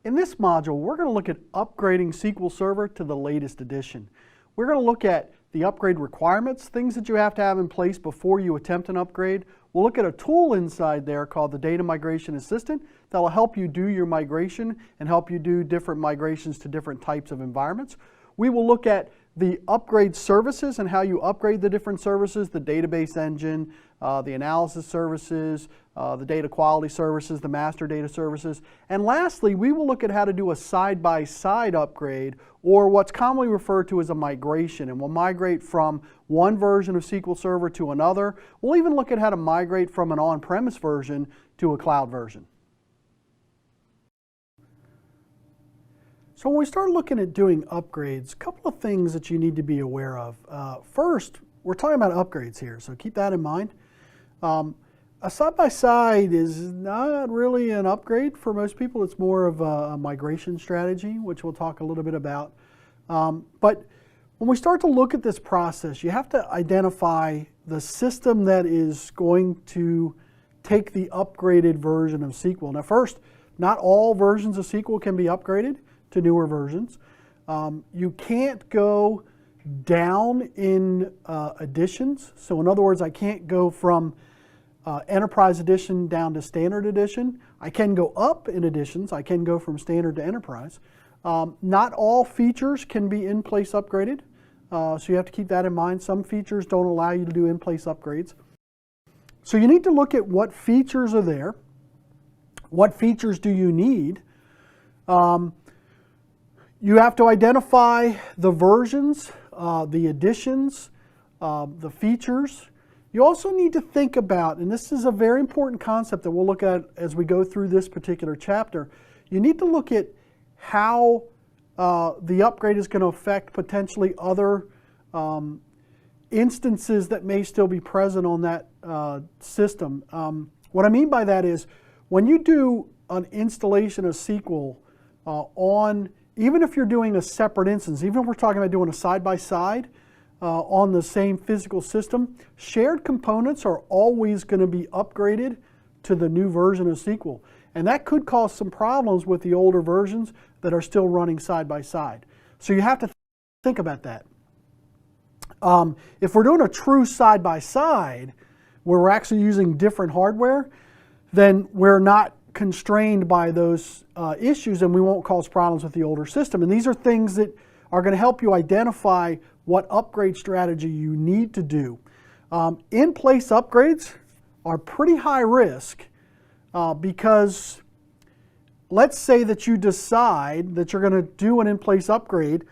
In this module, we're going to look at upgrading SQL Server to the latest edition. We're going to look at the upgrade requirements, things that you have to have in place before you attempt an upgrade. We'll look at a tool inside there called the Data Migration Assistant that will help you do your migration and help you do different migrations to different types of environments. We will look at the upgrade services and how you upgrade the different services, the database engine, the analysis services, the data quality services, the master data services. And lastly, we will look at how to do a side-by-side upgrade, or what's commonly referred to as a migration. And we'll migrate from one version of SQL Server to another. We'll even look at how to migrate from an on-premise version to a cloud version. So when we start looking at doing upgrades, a couple of things that you need to be aware of. First, we're talking about upgrades here, so keep that in mind. A side-by-side is not really an upgrade for most people. It's more of a migration strategy, which we'll talk a little bit about. But when we start to look at this process, you have to identify the system that is going to take the upgraded version of SQL. Now first, not all versions of SQL can be upgraded to newer versions. You can't go down in editions. So in other words, I can't go from Enterprise Edition down to Standard Edition. I can go up in editions. I can go from Standard to Enterprise. Not all features can be in-place upgraded. So you have to keep that in mind. Some features don't allow you to do in-place upgrades. So you need to look at what features are there. What features do you need? You have to identify the versions, the additions, the features. You also need to think about, and this is a very important concept that we'll look at as we go through this particular chapter, you need to look at how the upgrade is going to affect potentially other instances that may still be present on that system. What I mean by that is when you do an installation of SQL even if you're doing a separate instance, even if we're talking about doing a side-by-side on the same physical system, shared components are always going to be upgraded to the new version of SQL. And that could cause some problems with the older versions that are still running side-by-side. So you have to think about that. If we're doing a true side-by-side, where we're actually using different hardware, then we're not constrained by those issues, and we won't cause problems with the older system. And these are things that are going to help you identify what upgrade strategy you need to do. In-place upgrades are pretty high risk because let's say that you decide that you're going to do an in-place upgrade.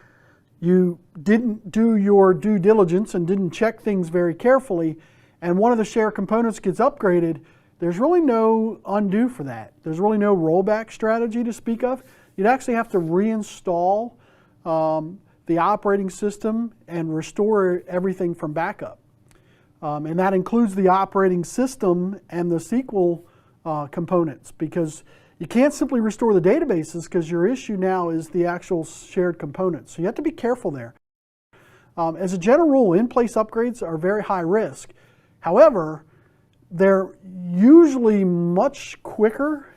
You didn't do your due diligence and didn't check things very carefully, and one of the shared components gets upgraded. There's really no undo for that. There's really no rollback strategy to speak of. You'd actually have to reinstall the operating system and restore everything from backup. And that includes the operating system and the SQL components, because you can't simply restore the databases because your issue now is the actual shared components. So you have to be careful there. As a general rule, in-place upgrades are very high risk. However, they're usually much quicker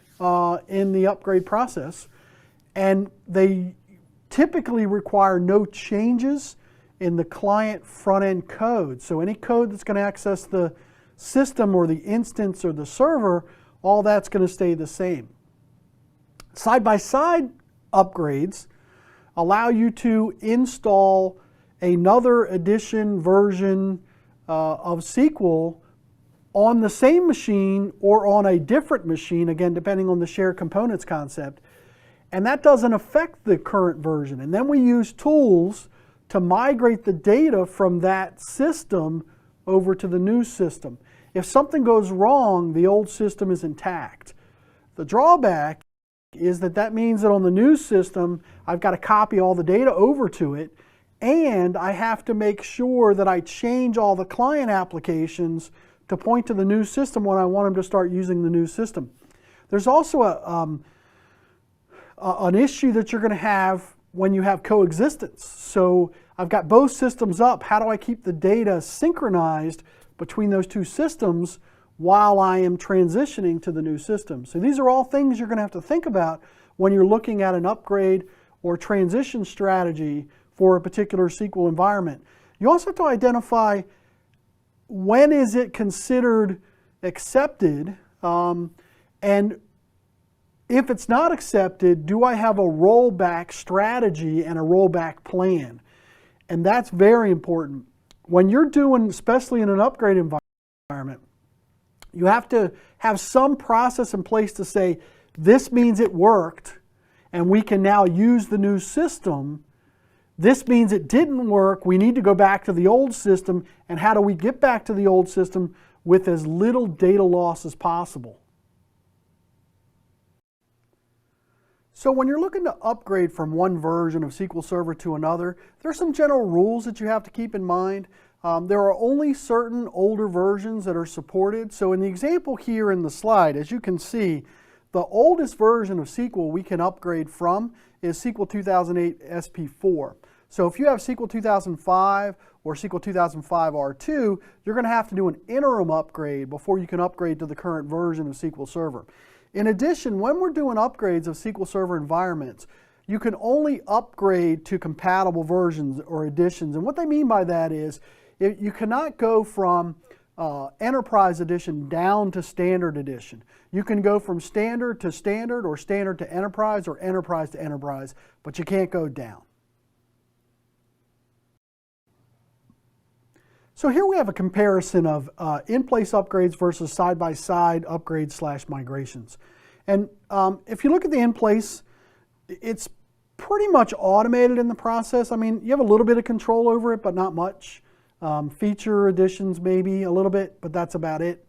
in the upgrade process, and they typically require no changes in the client front-end code. So any code that's going to access the system or the instance or the server, all that's going to stay the same. Side-by-side upgrades allow you to install another edition version of SQL on the same machine or on a different machine, again, depending on the shared components concept. And that doesn't affect the current version. And then we use tools to migrate the data from that system over to the new system. If something goes wrong, the old system is intact. The drawback is that means that on the new system, I've got to copy all the data over to it, and I have to make sure that I change all the client applications to point to the new system when I want them to start using the new system. There's also an issue that you're going to have when you have coexistence. So I've got both systems up. How do I keep the data synchronized between those two systems while I am transitioning to the new system? So these are all things you're going to have to think about when you're looking at an upgrade or transition strategy for a particular SQL environment. You also have to identify when is it considered accepted, and if it's not accepted, do I have a rollback strategy and a rollback plan? And that's very important. When you're doing, especially in an upgrade environment, you have to have some process in place to say, this means it worked, and we can now use the new system. This means it didn't work, we need to go back to the old system, and how do we get back to the old system with as little data loss as possible? So when you're looking to upgrade from one version of SQL Server to another, there are some general rules that you have to keep in mind. There are only certain older versions that are supported. So in the example here in the slide, as you can see, the oldest version of SQL we can upgrade from is SQL 2008 SP4. So if you have SQL 2005 or SQL 2005 R2, you're going to have to do an interim upgrade before you can upgrade to the current version of SQL Server. In addition, when we're doing upgrades of SQL Server environments, you can only upgrade to compatible versions or editions. And what they mean by that is you cannot go from Enterprise Edition down to Standard Edition. You can go from Standard to Standard or Standard to Enterprise or Enterprise to Enterprise, but you can't go down. So here we have a comparison of in-place upgrades versus side-by-side upgrades / migrations. And if you look at the in-place, it's pretty much automated in the process. I mean, you have a little bit of control over it, but not much. Feature additions maybe a little bit, but that's about it.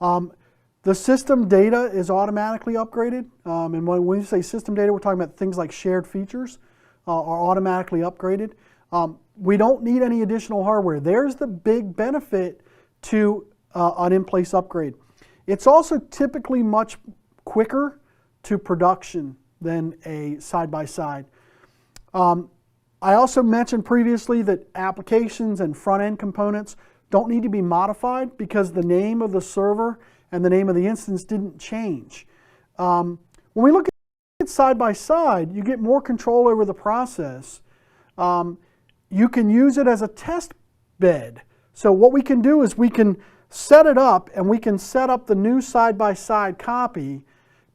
The system data is automatically upgraded. And when we say system data, we're talking about things like shared features are automatically upgraded. We don't need any additional hardware. There's the big benefit to an in-place upgrade. It's also typically much quicker to production than a side-by-side. I also mentioned previously that applications and front-end components don't need to be modified because the name of the server and the name of the instance didn't change. When we look at side-by-side, you get more control over the process. You can use it as a test bed. So what we can do is we can set it up and we can set up the new side-by-side copy,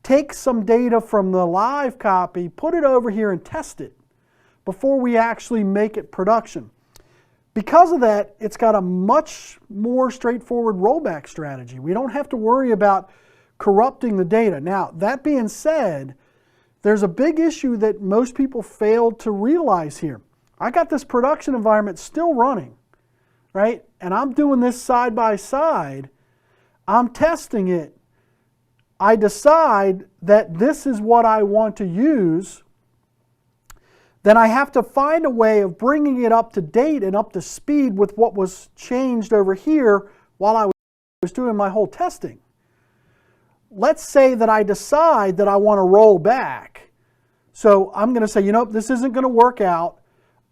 take some data from the live copy, put it over here and test it before we actually make it production. Because of that, it's got a much more straightforward rollback strategy. We don't have to worry about corrupting the data. Now, that being said, there's a big issue that most people failed to realize here. I got this production environment still running, right? And I'm doing this side by side. I'm testing it. I decide that this is what I want to use. Then I have to find a way of bringing it up to date and up to speed with what was changed over here while I was doing my whole testing. Let's say that I decide that I want to roll back. So I'm going to say, you know, this isn't going to work out.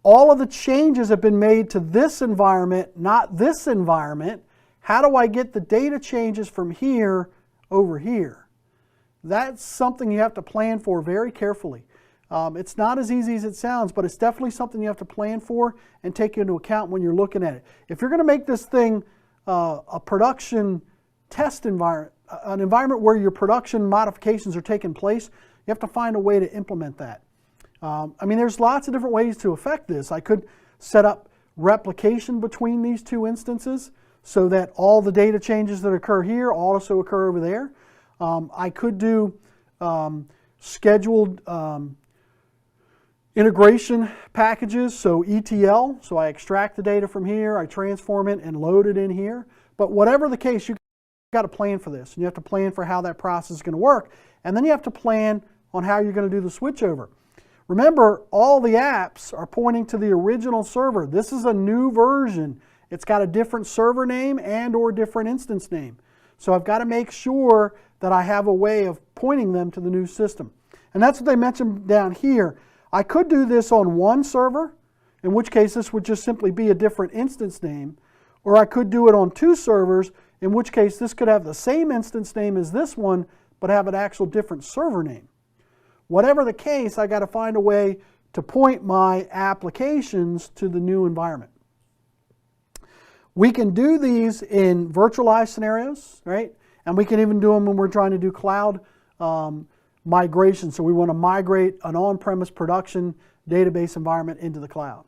All of the changes have been made to this environment, not this environment. How do I get the data changes from here over here? That's something you have to plan for very carefully. It's not as easy as it sounds, but it's definitely something you have to plan for and take into account when you're looking at it. If you're going to make this thing a production test environment, an environment where your production modifications are taking place, you have to find a way to implement that. I mean, there's lots of different ways to affect this. I could set up replication between these two instances so that all the data changes that occur here also occur over there. I could do scheduled integration packages, so ETL, so I extract the data from here, I transform it and load it in here. But whatever the case, you've got to plan for this. And you have to plan for how that process is going to work. And then you have to plan on how you're going to do the switchover. Remember, all the apps are pointing to the original server. This is a new version. It's got a different server name and or different instance name. So I've got to make sure that I have a way of pointing them to the new system. And that's what they mentioned down here. I could do this on one server, in which case this would just simply be a different instance name, or I could do it on two servers, in which case this could have the same instance name as this one, but have an actual different server name. Whatever the case, I got to find a way to point my applications to the new environment. We can do these in virtualized scenarios, right? And we can even do them when we're trying to do cloud migration. So we want to migrate an on-premise production database environment into the cloud.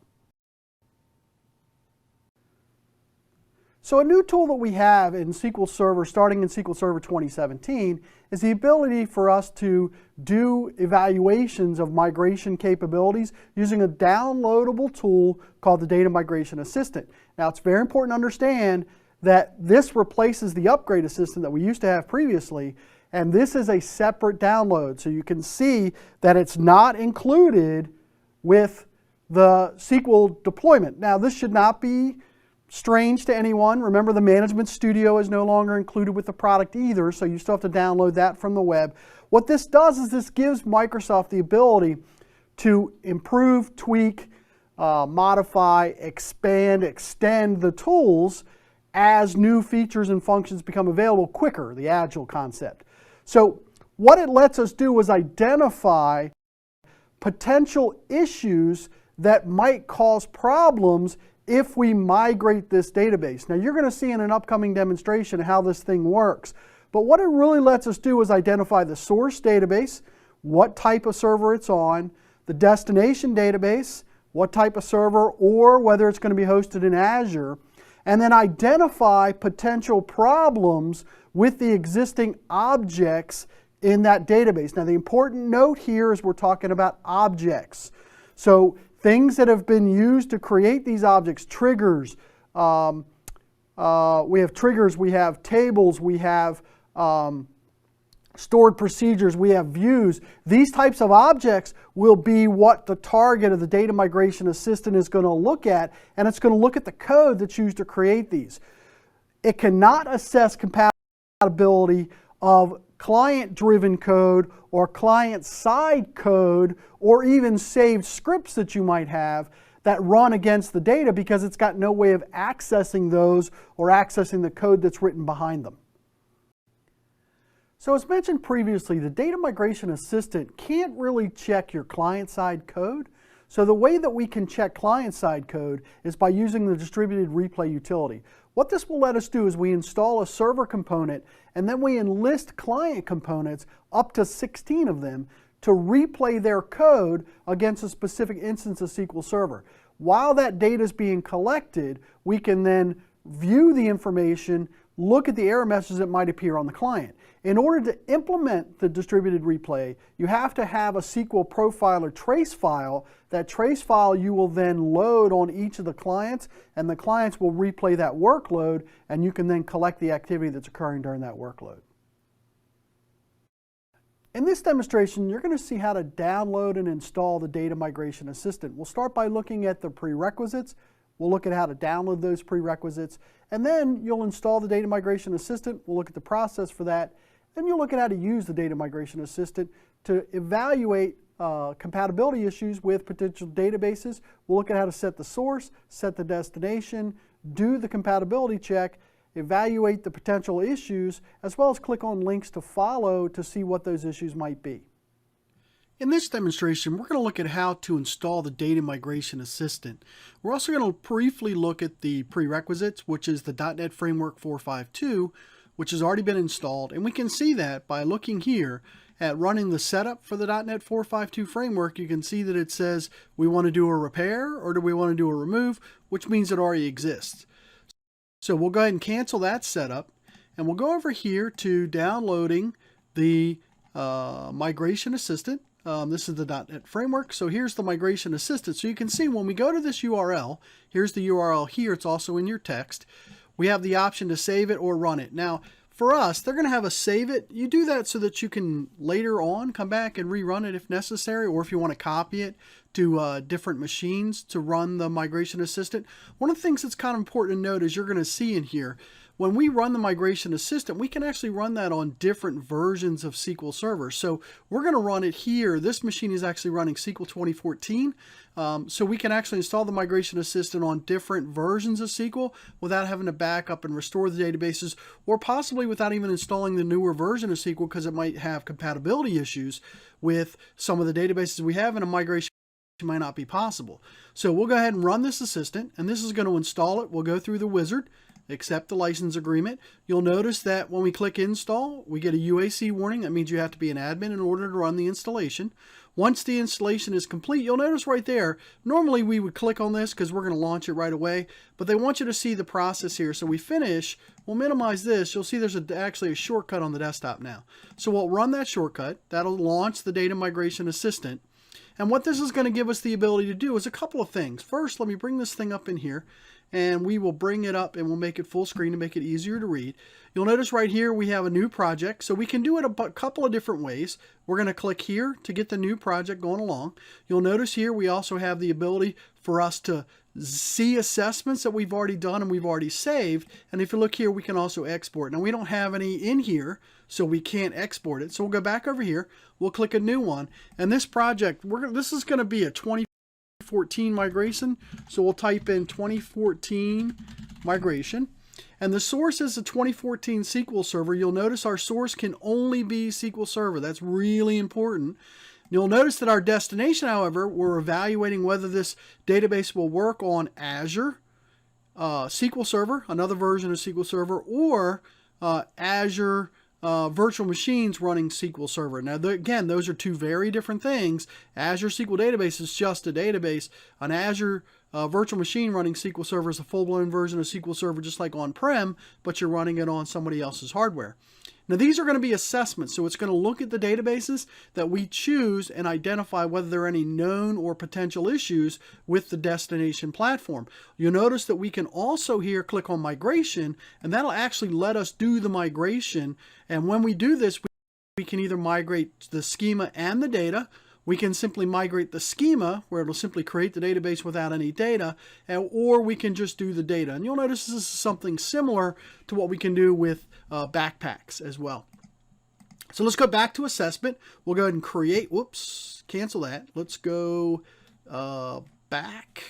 So a new tool that we have in SQL Server, starting in SQL Server 2017, is the ability for us to do evaluations of migration capabilities using a downloadable tool called the Data Migration Assistant. Now, it's very important to understand that this replaces the Upgrade Assistant that we used to have previously, and this is a separate download. So you can see that it's not included with the SQL deployment. Now, this should not be strange to anyone. Remember, the Management Studio is no longer included with the product either, so you still have to download that from the web. What this does is this gives Microsoft the ability to improve, tweak, modify, expand, extend the tools as new features and functions become available quicker, the Agile concept. So what it lets us do is identify potential issues that might cause problems if we migrate this database. Now, you're going to see in an upcoming demonstration how this thing works. But what it really lets us do is identify the source database, what type of server it's on, the destination database, what type of server, or whether it's going to be hosted in Azure, and then identify potential problems with the existing objects in that database. Now, the important note here is we're talking about objects. So things that have been used to create these objects, triggers, we have triggers, we have tables, we have stored procedures, we have views. These types of objects will be what the target of the Data Migration Assistant is going to look at, and it's going to look at the code that's used to create these. It cannot assess compatibility of client-driven code or client-side code or even saved scripts that you might have that run against the data because it's got no way of accessing those or accessing the code that's written behind them. So as mentioned previously, the Data Migration Assistant can't really check your client-side code. So the way that we can check client-side code is by using the Distributed Replay utility. What this will let us do is we install a server component and then we enlist client components, up to 16 of them, to replay their code against a specific instance of SQL Server. While that data is being collected, we can then view the information, look at the error messages that might appear on the client. In order to implement the distributed replay, you have to have a SQL profile or trace file. That trace file you will then load on each of the clients, and the clients will replay that workload, and you can then collect the activity that's occurring during that workload. In this demonstration, you're going to see how to download and install the Data Migration Assistant. We'll start by looking at the prerequisites. We'll look at how to download those prerequisites, and then you'll install the Data Migration Assistant. We'll look at the process for that. Then you'll look at how to use the Data Migration Assistant to evaluate compatibility issues with potential databases. We'll look at how to set the source, set the destination, do the compatibility check, evaluate the potential issues, as well as click on links to follow to see what those issues might be. In this demonstration, we're going to look at how to install the Data Migration Assistant. We're also going to briefly look at the prerequisites, which is the .NET Framework 4.5.2, which has already been installed, and we can see that by looking here at running the setup for the .NET 4.5.2 framework. You can see that it says we want to do a repair or do we want to do a remove, which means it already exists. So we'll go ahead and cancel that setup, and we'll go over here to downloading the Migration Assistant. This is the .NET Framework, so here's the Migration Assistant. So you can see when we go to this URL, here's the URL here, it's also in your text. We have the option to save it or run it. Now, for us, they're going to have a save it. You do that so that you can later on come back and rerun it if necessary, or if you want to copy it to different machines to run the Migration Assistant. One of the things that's kind of important to note is you're going to see in here, when we run the Migration Assistant, we can actually run that on different versions of SQL Server. So we're going to run it here. This machine is actually running SQL 2014. So we can actually install the Migration Assistant on different versions of SQL without having to back up and restore the databases, or possibly without even installing the newer version of SQL, because it might have compatibility issues with some of the databases we have, and a migration might not be possible. So we'll go ahead and run this assistant, and this is going to install it. We'll go through the wizard, accept the license agreement. You'll notice that when we click install, we get a UAC warning. That means you have to be an admin in order to run the installation. Once the installation is complete, you'll notice right there, normally we would click on this because we're going to launch it right away, but they want you to see the process here. So we finish, we'll minimize this. You'll see there's actually a shortcut on the desktop now. So we'll run that shortcut. That'll launch the Data Migration Assistant. And what this is going to give us the ability to do is a couple of things. First, let me bring this thing up in here, and we will bring it up and we'll make it full screen to make it easier to read. You'll notice right here we have a new project, so we can do it a couple of different ways. We're going to click here to get the new project going along. You'll notice here we also have the ability for us to see assessments that we've already done and we've already saved. And if you look here, we can also export. Now we don't have any in here, so we can't export it. So we'll go back over here, we'll click a new one, and this project, this is going to be a 2014 migration. So we'll type in 2014 migration. And the source is a 2014 SQL Server. You'll notice our source can only be SQL Server. That's really important. You'll notice that our destination, however, we're evaluating whether this database will work on Azure, SQL Server, another version of SQL Server, or Azure virtual machines running SQL Server. Now, again, those are two very different things. Azure SQL Database is just a database. An Azure virtual machine running SQL Server is a full-blown version of SQL Server, just like on-prem, but you're running it on somebody else's hardware. Now, these are going to be assessments, so it's going to look at the databases that we choose and identify whether there are any known or potential issues with the destination platform. You'll notice that we can also here click on migration, and that'll actually let us do the migration. And when we do this, we can either migrate the schema and the data. We can simply migrate the schema, where it'll simply create the database without any data, or we can just do the data. And you'll notice this is something similar to what we can do with backpacks as well. So let's go back to assessment. We'll go ahead and create, whoops, cancel that. Let's go back.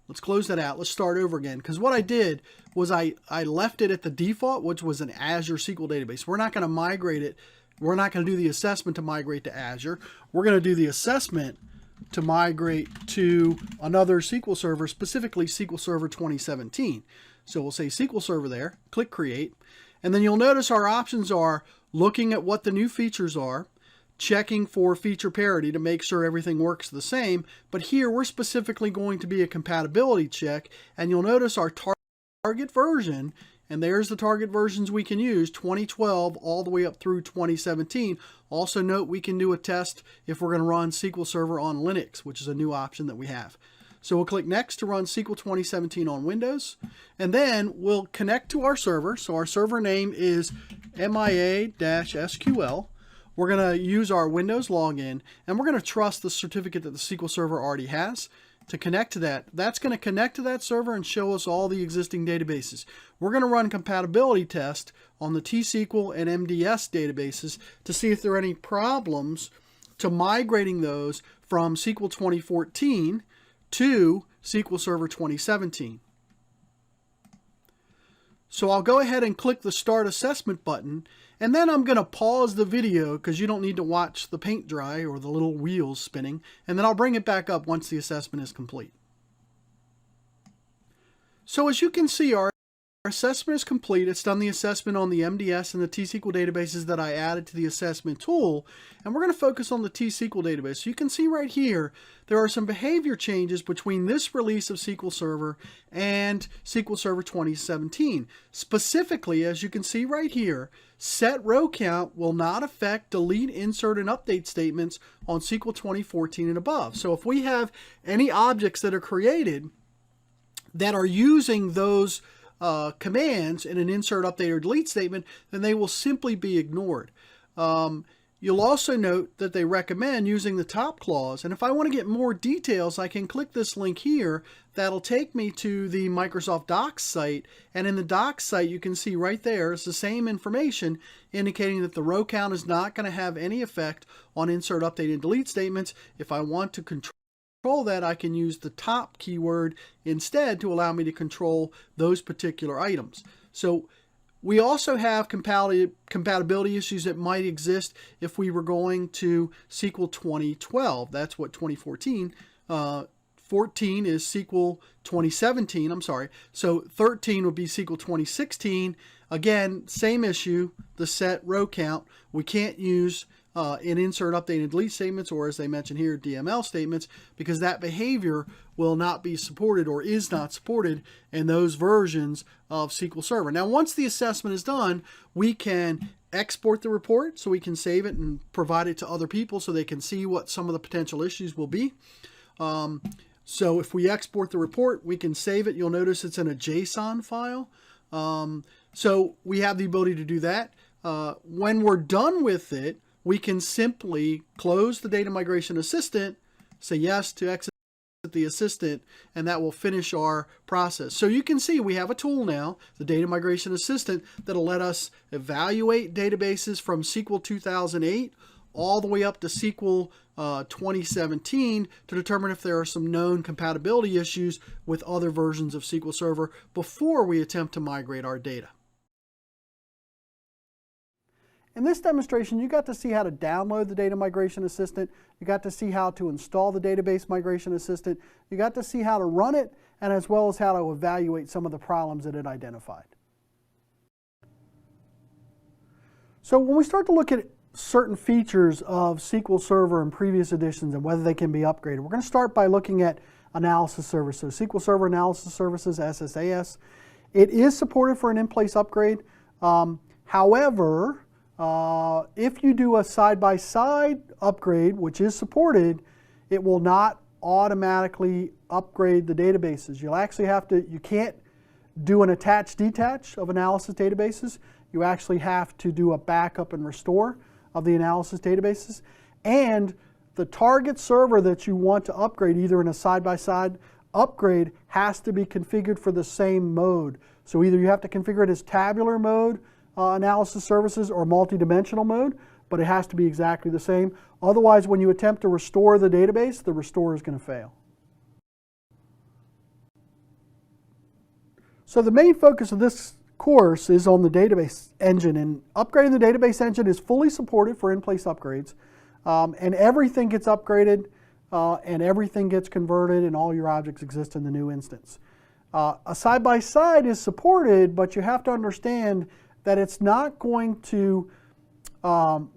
Let's close that out. Let's start over again. Because what I did was I left it at the default, which was an Azure SQL database. We're not going to migrate it. We're not going to do the assessment to migrate to Azure. We're going to do the assessment to migrate to another SQL Server, specifically SQL Server 2017. So we'll say SQL Server there, click Create, and then you'll notice our options are looking at what the new features are, checking for feature parity to make sure everything works the same, but here we're specifically going to be a compatibility check, and you'll notice our target version. And there's the target versions we can use, 2012 all the way up through 2017. Also note we can do a test if we're going to run SQL Server on Linux, which is a new option that we have. So we'll click Next to run SQL 2017 on Windows. And then we'll connect to our server. So our server name is MIA-SQL. We're going to use our Windows login, and we're going to trust the certificate that the SQL Server already has to connect to that. That's going to connect to that server and show us all the existing databases. We're going to run compatibility test on the T-SQL and MDS databases to see if there are any problems to migrating those from SQL 2014 to SQL Server 2017. So I'll go ahead and click the Start Assessment button, and then I'm going to pause the video because you don't need to watch the paint dry or the little wheels spinning, and then I'll bring it back up once the assessment is complete. So as you can see, our assessment is complete. It's done the assessment on the MDS and the T-SQL databases that I added to the assessment tool, and we're going to focus on the T-SQL database. So you can see right here, there are some behavior changes between this release of SQL Server and SQL Server 2017. Specifically, as you can see right here, set row count will not affect delete, insert, and update statements on SQL 2014 and above. So if we have any objects that are created that are using those commands in an insert, update, or delete statement, then they will simply be ignored. You'll also note that they recommend using the top clause, and if I want to get more details, I can click this link here. That'll take me to the Microsoft Docs site, and in the Docs site you can see right there it's the same information indicating that the row count is not going to have any effect on insert, update, and delete statements. If I want to control that, I can use the top keyword instead to allow me to control those particular items. So we also have compatibility issues that might exist if we were going to SQL 2012. That's what 2014. 14 is SQL 2017, I'm sorry. So 13 would be SQL 2016. Again, same issue, the set row count. We can't use in insert, update, and delete statements, or as they mention here, DML statements, because that behavior will not be supported or is not supported in those versions of SQL Server. Now, once the assessment is done, we can export the report so we can save it and provide it to other people so they can see what some of the potential issues will be. So if we export the report, we can save it. You'll notice it's in a JSON file. So we have the ability to do that. When we're done with it, we can simply close the Data Migration Assistant, say yes to exit the assistant, and that will finish our process. So you can see we have a tool now, the Data Migration Assistant, that'll let us evaluate databases from SQL 2008 all the way up to SQL 2017 to determine if there are some known compatibility issues with other versions of SQL Server before we attempt to migrate our data. In this demonstration, you got to see how to download the Data Migration Assistant. You got to see how to install the Database Migration Assistant. You got to see how to run it, and as well as how to evaluate some of the problems that it identified. So when we start to look at certain features of SQL Server in previous editions and whether they can be upgraded, we're going to start by looking at analysis services. So SQL Server Analysis Services, SSAS. It is supported for an in-place upgrade. However, if you do a side-by-side upgrade, which is supported, it will not automatically upgrade the databases. You'll actually have to, you can't do an attach detach of analysis databases. You actually have to do a backup and restore of the analysis databases. And the target server that you want to upgrade, either in a side-by-side upgrade, has to be configured for the same mode. So either you have to configure it as tabular mode, analysis services, or multi-dimensional mode, but it has to be exactly the same. Otherwise, when you attempt to restore the database, the restore is going to fail. So the main focus of this course is on the database engine, and upgrading the database engine is fully supported for in-place upgrades, and everything gets upgraded and everything gets converted and all your objects exist in the new instance. A side-by-side is supported, but you have to understand that it's not going to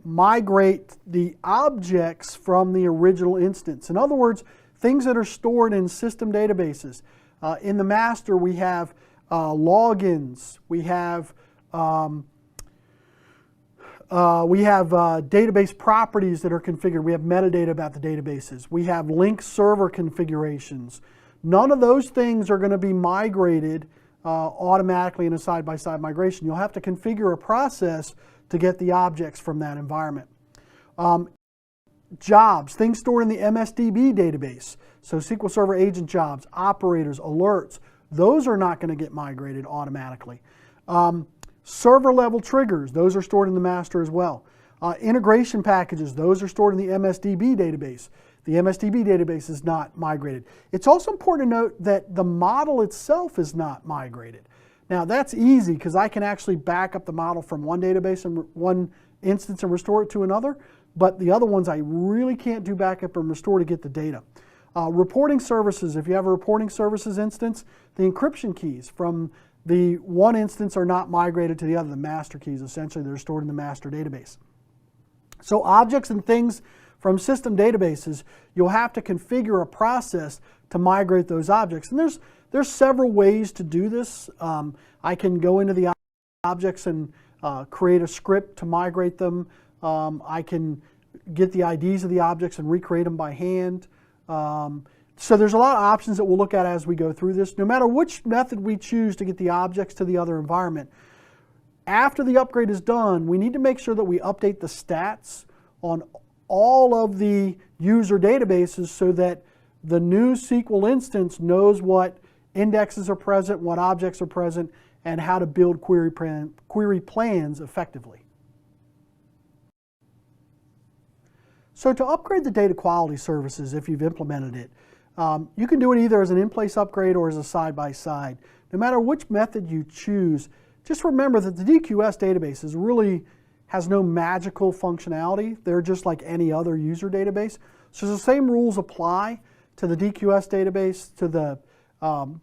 migrate the objects from the original instance. In other words, things that are stored in system databases. In the master, we have logins, we have database properties that are configured, we have metadata about the databases, we have link server configurations. None of those things are going to be migrated automatically in a side-by-side migration. You'll have to configure a process to get the objects from that environment. Jobs, things stored in the MSDB database. So SQL Server agent jobs, operators, alerts, those are not going to get migrated automatically. Server level triggers, those are stored in the master as well. Integration packages, those are stored in the MSDB database. The MSDB database is not migrated. It's also important to note that the model itself is not migrated. Now that's easy because I can actually back up the model from one database and one instance and restore it to another, but the other ones I really can't do backup and restore to get the data. Reporting services, if you have a reporting services instance, the encryption keys from the one instance are not migrated to the other. The master keys, essentially, they're stored in the master database. So objects and things from system databases, you'll have to configure a process to migrate those objects. And there's several ways to do this. I can go into the objects and create a script to migrate them. I can get the IDs of the objects and recreate them by hand. So there's a lot of options that we'll look at as we go through this. No matter which method we choose to get the objects to the other environment, after the upgrade is done, we need to make sure that we update the stats on all of the user databases so that the new SQL instance knows what indexes are present, what objects are present, and how to build query plans effectively. So to upgrade the data quality services, if you've implemented it, you can do it either as an in-place upgrade or as a side-by-side. No matter which method you choose, just remember that the DQS databases really has no magical functionality. They're just like any other user database. So the same rules apply to the DQS database, to the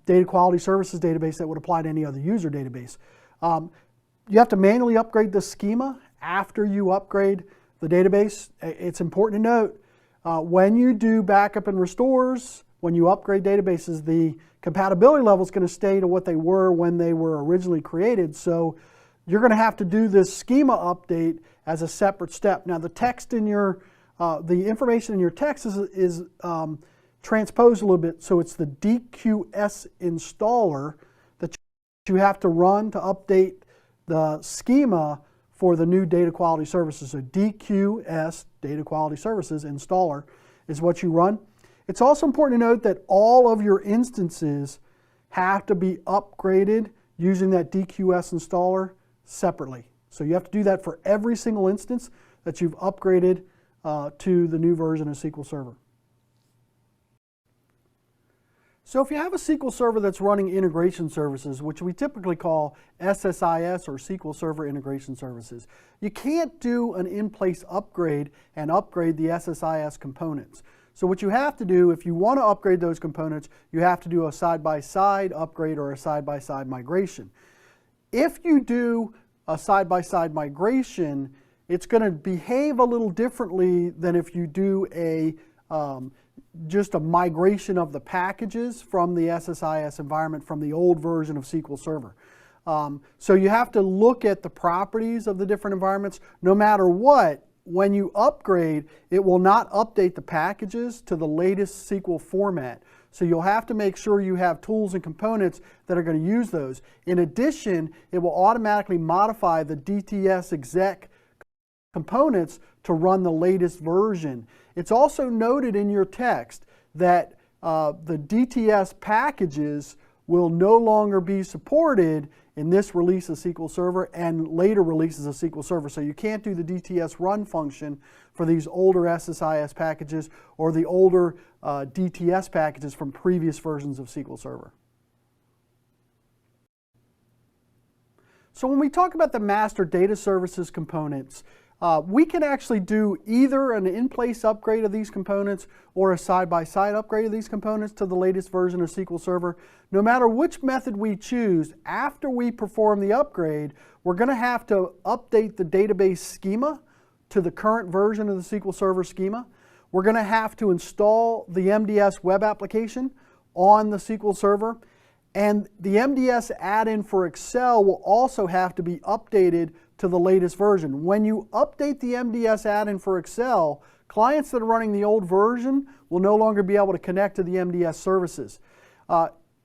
data quality services database that would apply to any other user database. You have to manually upgrade the schema after you upgrade the database. It's important to note, when you do backup and restores, when you upgrade databases, the compatibility level is going to stay to what they were when they were originally created. So you're going to have to do this schema update as a separate step. Now the text in your, the information in your text is transposed a little bit. So it's the DQS installer that you have to run to update the schema for the new data quality services. So DQS, data quality services installer, is what you run. It's also important to note that all of your instances have to be upgraded using that DQS installer separately. So you have to do that for every single instance that you've upgraded to the new version of SQL Server. So if you have a SQL Server that's running integration services, which we typically call SSIS or SQL Server Integration Services, you can't do an in-place upgrade and upgrade the SSIS components. So what you have to do, if you want to upgrade those components, you have to do a side-by-side upgrade or a side-by-side migration. If you do a side-by-side migration, it's going to behave a little differently than if you do a just a migration of the packages from the SSIS environment from the old version of SQL Server. So you have to look at the properties of the different environments. No matter what, when you upgrade, it will not update the packages to the latest SQL format. So you'll have to make sure you have tools and components that are going to use those. In addition, it will automatically modify the DTS exec components to run the latest version. It's also noted in your text that the DTS packages will no longer be supported in this release of SQL Server and later releases of SQL Server. So you can't do the DTS run function for these older SSIS packages or the older DTS packages from previous versions of SQL Server. So when we talk about the master data services components, we can actually do either an in-place upgrade of these components or a side-by-side upgrade of these components to the latest version of SQL Server. No matter which method we choose, after we perform the upgrade, we're going to have to update the database schema to the current version of the SQL Server schema. We're going to have to install the MDS web application on the SQL Server. And the MDS add-in for Excel will also have to be updated to the latest version. When you update the MDS add-in for Excel, clients that are running the old version will no longer be able to connect to the MDS services.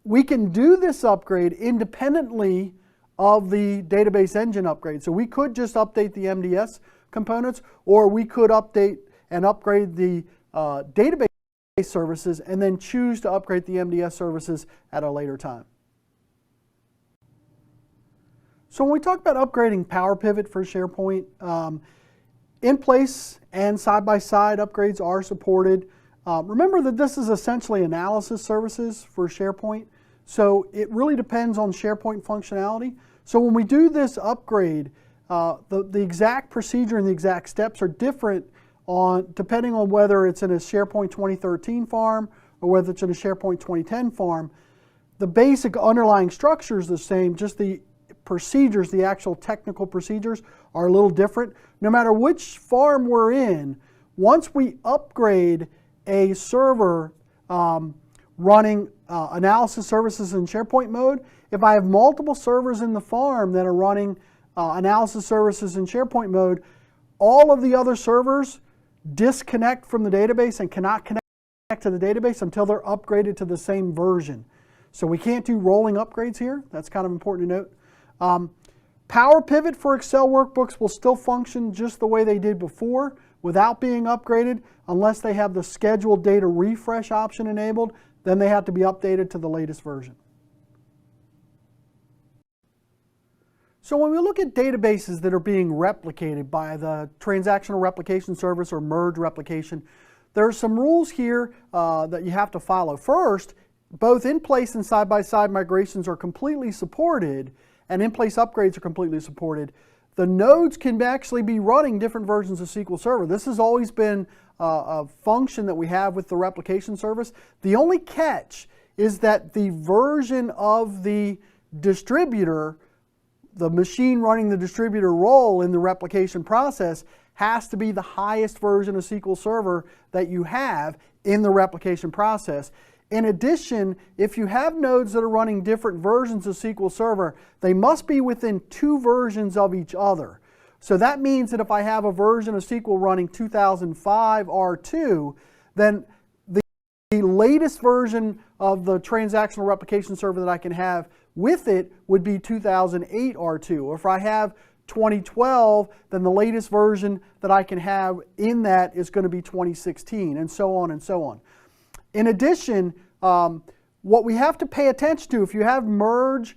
We can do this upgrade independently of the database engine upgrade. So we could just update the MDS components, or we could update and upgrade the database services and then choose to upgrade the MDS services at a later time. So when we talk about upgrading Power Pivot for SharePoint, in-place and side-by-side upgrades are supported. Remember that this is essentially analysis services for SharePoint, so it really depends on SharePoint functionality. So when we do this upgrade, the exact procedure and the exact steps are different depending on whether it's in a SharePoint 2013 farm or whether it's in a SharePoint 2010 farm. The basic underlying structure is the same, just the procedures, the actual technical procedures are a little different. No matter which farm we're in, once we upgrade a server running analysis services in SharePoint mode, if I have multiple servers in the farm that are running analysis services in SharePoint mode, all of the other servers disconnect from the database and cannot connect to the database until they're upgraded to the same version. So we can't do rolling upgrades here. That's kind of important to note. Power Pivot for Excel workbooks will still function just the way they did before, without being upgraded, unless they have the scheduled data refresh option enabled, then they have to be updated to the latest version. So when we look at databases that are being replicated by the transactional replication service or merge replication, there are some rules here that you have to follow. First, both in-place and side-by-side migrations are completely supported, and in-place upgrades are completely supported. The nodes can actually be running different versions of SQL Server. This has always been a function that we have with the replication service. The only catch is that the version of the distributor, the machine running the distributor role in the replication process, has to be the highest version of SQL Server that you have in the replication process. In addition, if you have nodes that are running different versions of SQL Server, they must be within 2 versions of each other. So that means that if I have a version of SQL running 2005 R2, then the latest version of the transactional replication server that I can have with it would be 2008 R2. Or if I have 2012, then the latest version that I can have in that is going to be 2016, and so on and so on. In addition, what we have to pay attention to, if you have merge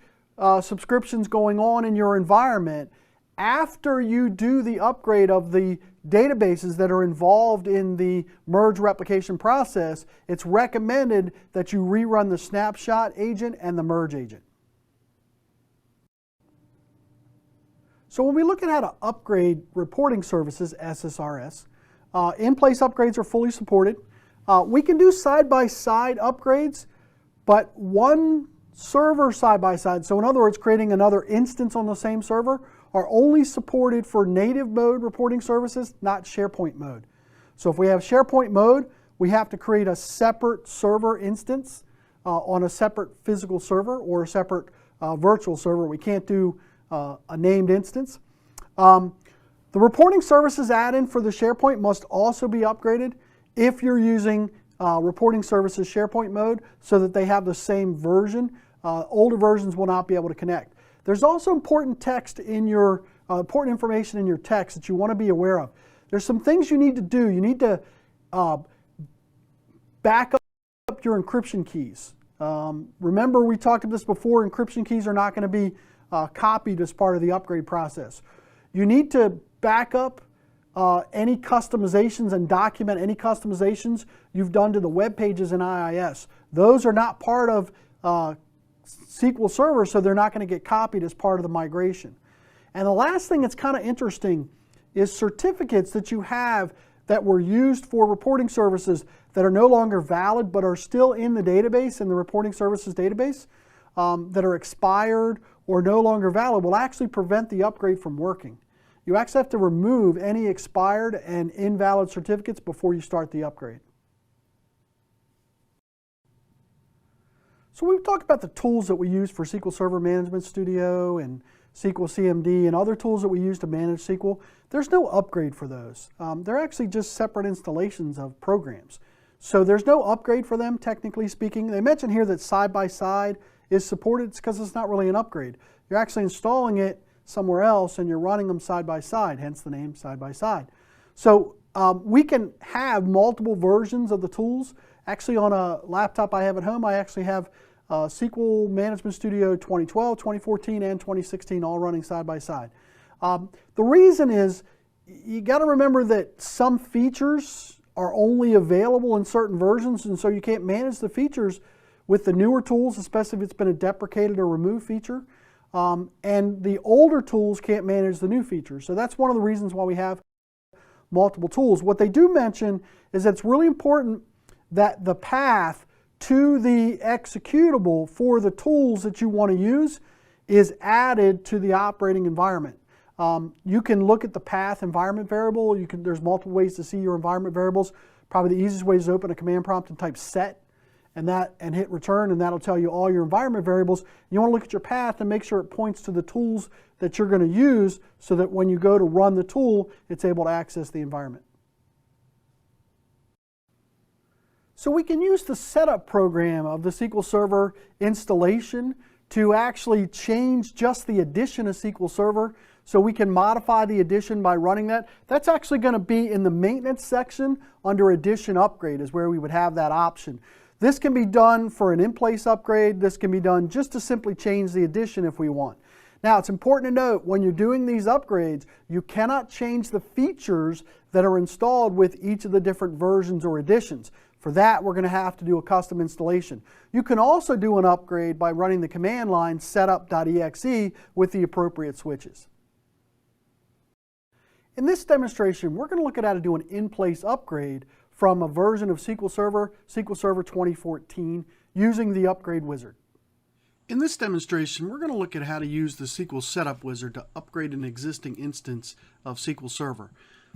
subscriptions going on in your environment, after you do the upgrade of the databases that are involved in the merge replication process, it's recommended that you rerun the snapshot agent and the merge agent. So when we look at how to upgrade reporting services, SSRS, in-place upgrades are fully supported. We can do side-by-side upgrades, but one server side-by-side, so in other words, creating another instance on the same server, are only supported for native mode reporting services, not SharePoint mode. So if we have SharePoint mode, we have to create a separate server instance on a separate physical server or a separate virtual server. We can't do a named instance. The reporting services add-in for the SharePoint must also be upgraded if you're using reporting services SharePoint mode so that they have the same version. Older versions will not be able to connect. There's also important text in your, important information in your text that you want to be aware of. There's some things you need to do. You need to back up your encryption keys. Remember, we talked about this before, encryption keys are not going to be copied as part of the upgrade process. You need to back up any customizations and document any customizations you've done to the web pages in IIS. Those are not part of SQL Server, so they're not going to get copied as part of the migration. And the last thing that's kind of interesting is certificates that you have that were used for reporting services that are no longer valid but are still in the database, in the reporting services database, that are expired or no longer valid will actually prevent the upgrade from working. You actually have to remove any expired and invalid certificates before you start the upgrade. So we've talked about the tools that we use for SQL Server Management Studio and SQL CMD and other tools that we use to manage SQL. There's no upgrade for those. They're actually just separate installations of programs. So there's no upgrade for them, technically speaking. They mention here that side-by-side is supported. It's because it's not really an upgrade. You're actually installing it somewhere else and you're running them side-by-side, hence the name side-by-side. So we can have multiple versions of the tools. Actually, on a laptop I have at home, I actually have SQL Management Studio 2012, 2014, and 2016 all running side-by-side. The reason is you got to remember that some features are only available in certain versions, and so you can't manage the features with the newer tools, especially if it's been a deprecated or removed feature. And the older tools can't manage the new features. So that's one of the reasons why we have multiple tools. What they do mention is that it's really important that the path to the executable for the tools that you want to use is added to the operating environment. You can look at the path environment variable. There's multiple ways to see your environment variables. Probably the easiest way is to open a command prompt and type set and hit return, and that'll tell you all your environment variables. You want to look at your path and make sure it points to the tools that you're going to use so that when you go to run the tool, it's able to access the environment. So we can use the setup program of the SQL Server installation to actually change just the addition of SQL Server. so we can modify the addition by running that. That's actually going to be in the maintenance section under addition upgrade is where we would have that option. This can be done for an in-place upgrade. This can be done just to simply change the addition if we want. Now, it's important to note when you're doing these upgrades, you cannot change the features that are installed with each of the different versions or additions. For that, we're going to have to do a custom installation. You can also do an upgrade by running the command line setup.exe with the appropriate switches. In this demonstration, we're going to look at how to do an in-place upgrade from a version of SQL Server 2014, using the upgrade wizard. In this demonstration, we're going to look at how to use the SQL Setup Wizard to upgrade an existing instance of SQL Server.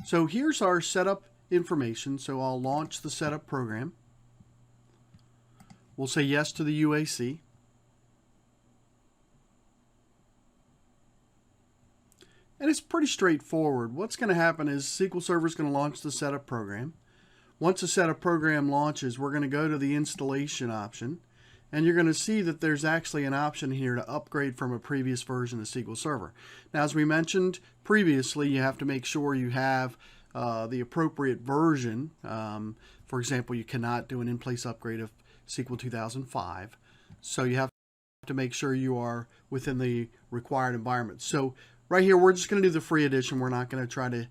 So here's our setup information. So I'll launch the setup program. We'll say yes to the UAC. And it's pretty straightforward. What's going to happen is SQL Server is going to launch the setup program. Once the setup program launches, we're going to go to the installation option. And you're going to see that there's actually an option here to upgrade from a previous version of SQL Server. Now, as we mentioned previously, you have to make sure you have the appropriate version. For example, you cannot do an in-place upgrade of SQL 2005. So you have to make sure you are within the required environment. So right here, we're just going to do the free edition. We're not going to try to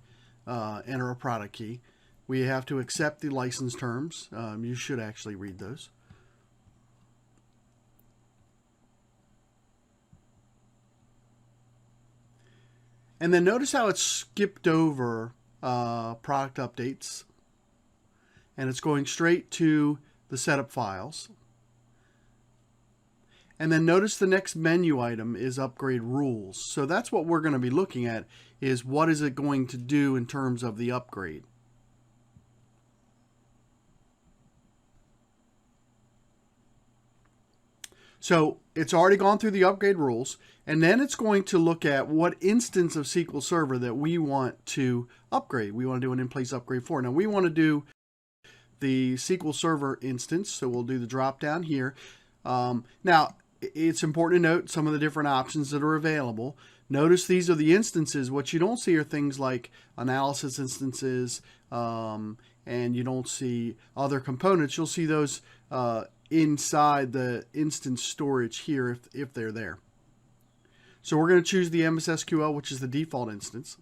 enter a product key. We have to accept the license terms. You should actually read those. And then notice how it's skipped over product updates. And it's going straight to the setup files. And then notice the next menu item is upgrade rules. So that's what we're going to be looking at, is what is it going to do in terms of the upgrade. So it's already gone through the upgrade rules, and then it's going to look at what instance of SQL Server that we want to upgrade. We want to do an in-place upgrade for. Now we want to do the SQL Server instance, so we'll do the drop down here. Now it's important to note some of the different options that are available. Notice these are the instances. What you don't see are things like analysis instances, and you don't see other components. You'll see those inside the instance storage here if they're there. So we're going to choose the MS SQL, which is the default instance.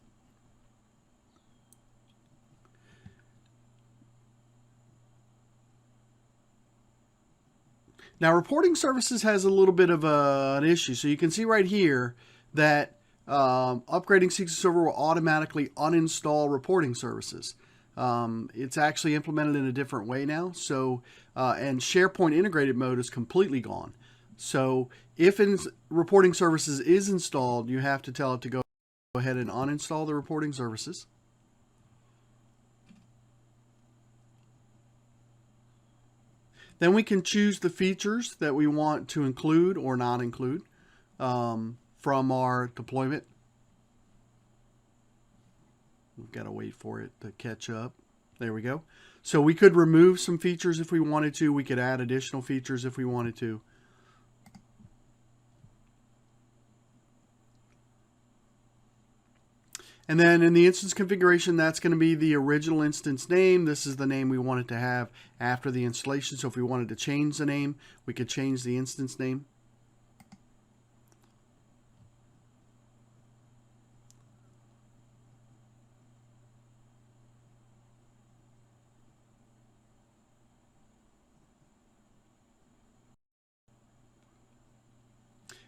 Now reporting services has a little bit of an issue. So you can see right here that upgrading SQL Server will automatically uninstall reporting services. It's actually implemented in a different way now. So, and SharePoint integrated mode is completely gone. So if reporting services is installed, you have to tell it to go ahead and uninstall the reporting services. Then we can choose the features that we want to include or not include from our deployment. We've got to wait for it to catch up. There we go. So we could remove some features if we wanted to. We could add additional features if we wanted to. And then in the instance configuration, that's going to be the original instance name. This is the name we want it to have after the installation. So if we wanted to change the name, we could change the instance name.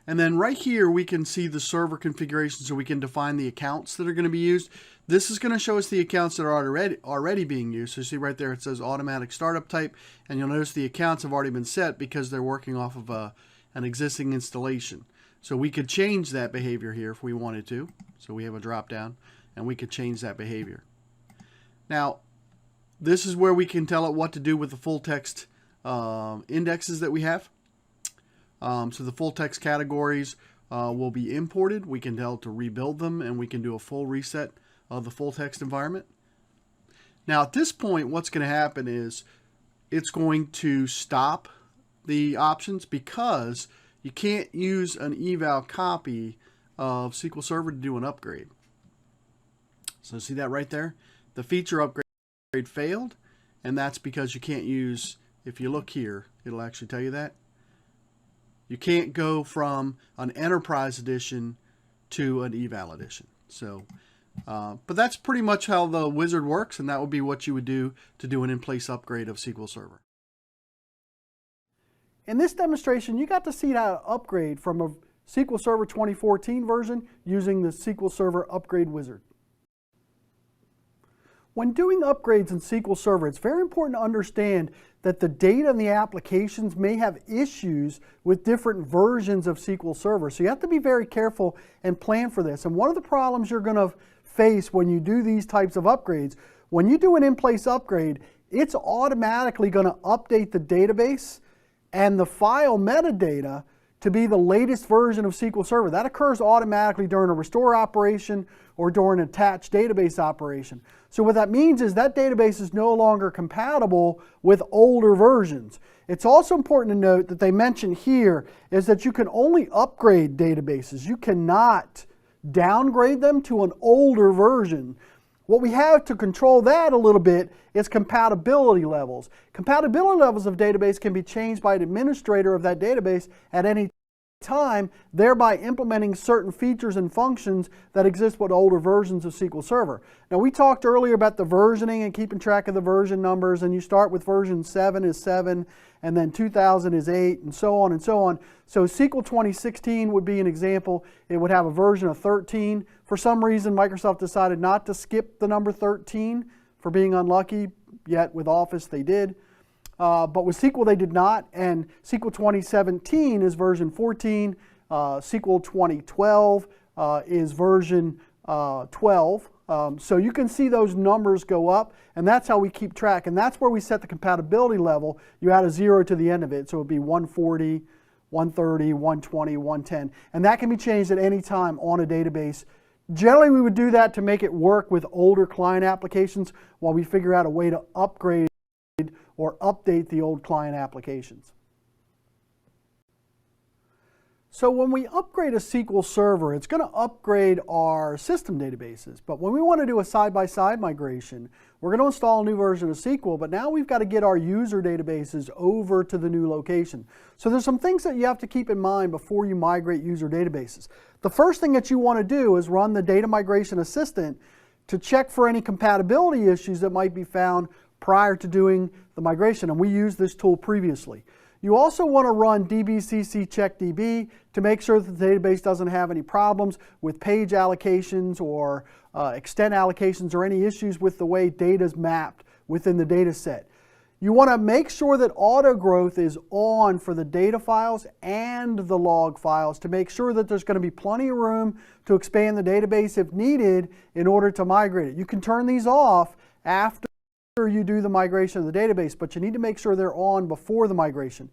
And then right here, we can see the server configuration, so we can define the accounts that are going to be used. This is going to show us the accounts that are already being used. So you see right there, it says automatic startup type, and you'll notice the accounts have already been set because they're working off of an existing installation. So we could change that behavior here if we wanted to. So we have a drop down, and we could change that behavior. Now, this is where we can tell it what to do with the full text indexes that we have. So the full text categories will be imported. We can tell it to rebuild them, and we can do a full reset of the full text environment. Now at this point, what's going to happen is it's going to stop the options because you can't use an eval copy of SQL Server to do an upgrade. So see that right there? The feature upgrade failed, and that's because you can't use, if you look here, it'll actually tell you that. You can't go from an Enterprise Edition to an Eval Edition. So, but that's pretty much how the wizard works, and that would be what you would do to do an in-place upgrade of SQL Server. In this demonstration, you got to see how to upgrade from a SQL Server 2014 version using the SQL Server Upgrade Wizard. When doing upgrades in SQL Server, it's very important to understand that the data and the applications may have issues with different versions of SQL Server. So you have to be very careful and plan for this. And one of the problems you're going to face when you do these types of upgrades, when you do an in-place upgrade, it's automatically going to update the database and the file metadata to be the latest version of SQL Server. That occurs automatically during a restore operation or during an attach database operation. So what that means is that database is no longer compatible with older versions. It's also important to note that they mention here is that you can only upgrade databases. You cannot downgrade them to an older version. What we have to control that a little bit is compatibility levels. Compatibility levels of database can be changed by an administrator of that database at any time, thereby implementing certain features and functions that exist with older versions of SQL Server. Now, we talked earlier about the versioning and keeping track of the version numbers, and you start with version 7 is 7, and then 2000 is 8, and so on and so on. So SQL 2016 would be an example. It would have a version of 13. For some reason, Microsoft decided not to skip the number 13 for being unlucky, yet with Office they did. But with SQL they did not, and SQL 2017 is version 14. SQL 2012 is version 12. So you can see those numbers go up, and that's how we keep track, and that's where we set the compatibility level. You add a 0 to the end of it, so it would be 140, 130, 120, 110, and that can be changed at any time on a database. Generally, we would do that to make it work with older client applications while we figure out a way to upgrade or update the old client applications. So when we upgrade a SQL Server, it's going to upgrade our system databases. But when we want to do a side-by-side migration, we're going to install a new version of SQL, but now we've got to get our user databases over to the new location. So there's some things that you have to keep in mind before you migrate user databases. The first thing that you want to do is run the Data Migration Assistant to check for any compatibility issues that might be found prior to doing the migration, and we used this tool previously. You also want to run dbcc checkdb to make sure that the database doesn't have any problems with page allocations or extent allocations or any issues with the way data is mapped within the data set. You want to make sure that auto growth is on for the data files and the log files to make sure that there's going to be plenty of room to expand the database if needed in order to migrate it. You can turn these off after you do the migration of the database, but you need to make sure they're on before the migration.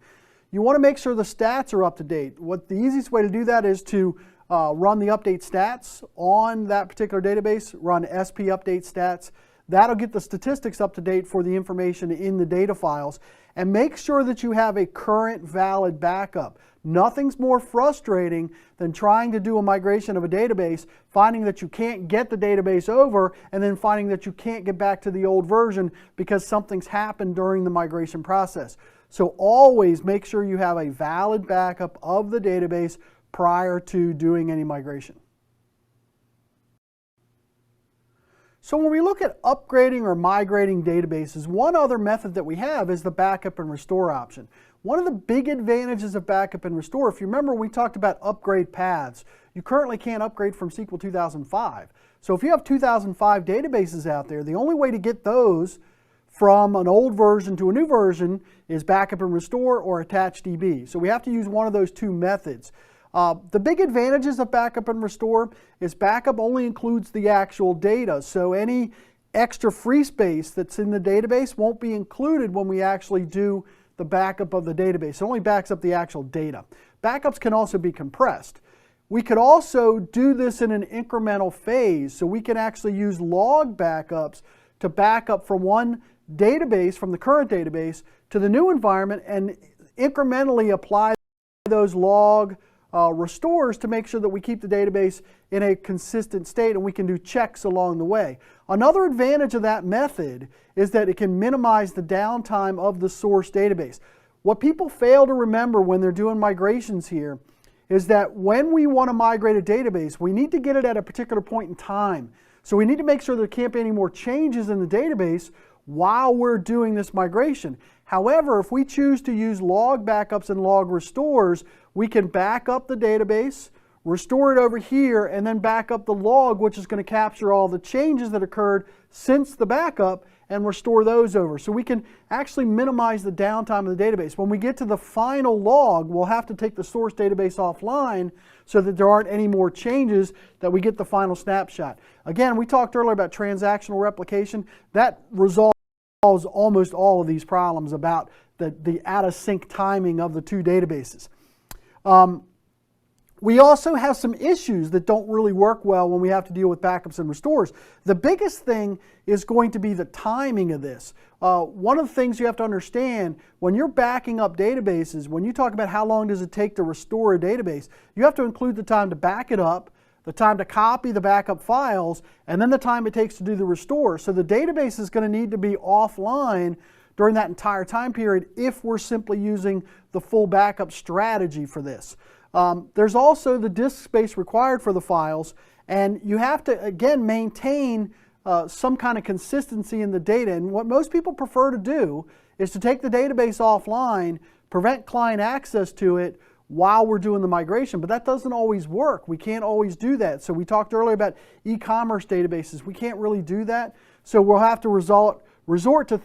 You want to make sure the stats are up to date. The easiest way to do that is to run the update stats on that particular database, run sp update stats. That'll get the statistics up to date for the information in the data files, and make sure that you have a current valid backup. Nothing's more frustrating than trying to do a migration of a database, finding that you can't get the database over, and then finding that you can't get back to the old version because something's happened during the migration process. So always make sure you have a valid backup of the database prior to doing any migration. So when we look at upgrading or migrating databases, one other method that we have is the backup and restore option. One of the big advantages of backup and restore, if you remember, we talked about upgrade paths. You currently can't upgrade from SQL 2005. So if you have 2005 databases out there, the only way to get those from an old version to a new version is backup and restore or attach DB. So we have to use one of those two methods. The big advantages of backup and restore is backup only includes the actual data. So any extra free space that's in the database won't be included when we actually do the backup of the database. It only backs up the actual data. Backups can also be compressed. We could also do this in an incremental phase. So we can actually use log backups to back up from one database, from the current database, to the new environment and incrementally apply those log restores to make sure that we keep the database in a consistent state, and we can do checks along the way. Another advantage of that method is that it can minimize the downtime of the source database. What people fail to remember when they're doing migrations here is that when we want to migrate a database, we need to get it at a particular point in time. So we need to make sure there can't be any more changes in the database while we're doing this migration. However, if we choose to use log backups and log restores, we can back up the database, restore it over here, and then back up the log, which is going to capture all the changes that occurred since the backup and restore those over. So we can actually minimize the downtime of the database. When we get to the final log, we'll have to take the source database offline so that there aren't any more changes, that we get the final snapshot. Again, we talked earlier about transactional replication. That resolves almost all of these problems about the out-of-sync timing of the two databases. We also have some issues that don't really work well when we have to deal with backups and restores. The biggest thing is going to be the timing of this. One of the things you have to understand when you're backing up databases, when you talk about how long does it take to restore a database, you have to include the time to back it up, the time to copy the backup files, and then the time it takes to do the restore. So the database is going to need to be offline during that entire time period if we're simply using the full backup strategy for this. There's also the disk space required for the files, and you have to, again, maintain some kind of consistency in the data. And what most people prefer to do is to take the database offline, prevent client access to it while we're doing the migration, but that doesn't always work. We can't always do that. So we talked earlier about e-commerce databases. We can't really do that. So we'll have to resort to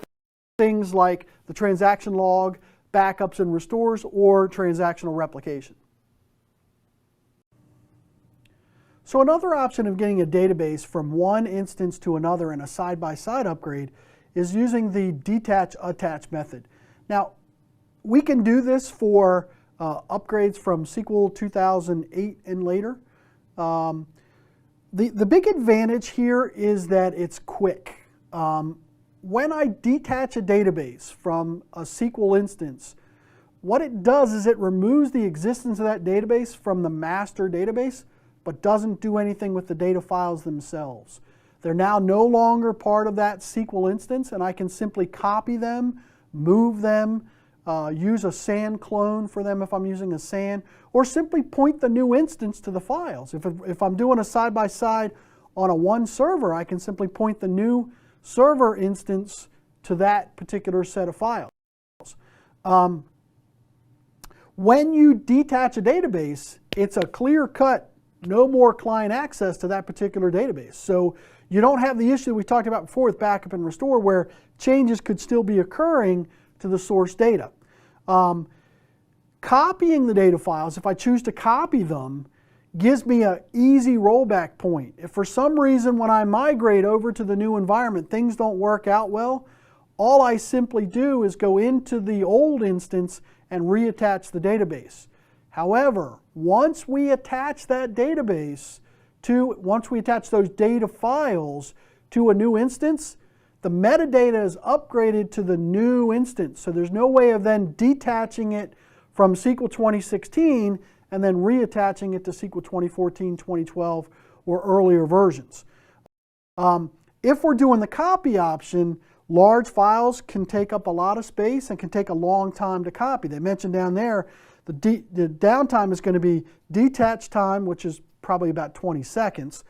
things like the transaction log, backups and restores, or transactional replication. So another option of getting a database from one instance to another in a side-by-side upgrade is using the Detach Attach method. Now, we can do this for upgrades from SQL 2008 and later. The big advantage here is that it's quick. When I detach a database from a SQL instance, what it does is it removes the existence of that database from the master database, but doesn't do anything with the data files themselves. They're now no longer part of that SQL instance, and I can simply copy them, move them, use a SAN clone for them if I'm using a SAN, or simply point the new instance to the files. If I'm doing a side-by-side on a one server, I can simply point the new server instance to that particular set of files. When you detach a database, it's a clear-cut no more client access to that particular database. So you don't have the issue we talked about before with backup and restore where changes could still be occurring to the source data. Copying the data files, if I choose to copy them, gives me an easy rollback point. If for some reason when I migrate over to the new environment things don't work out well, all I simply do is go into the old instance and reattach the database. However, once we attach that database once we attach those data files to a new instance, the metadata is upgraded to the new instance. So there's no way of then detaching it from SQL 2016 and then reattaching it to SQL 2014, 2012, or earlier versions. If we're doing the copy option, large files can take up a lot of space and can take a long time to copy. They mentioned down there the downtime is going to be detach time, which is probably about 20 seconds,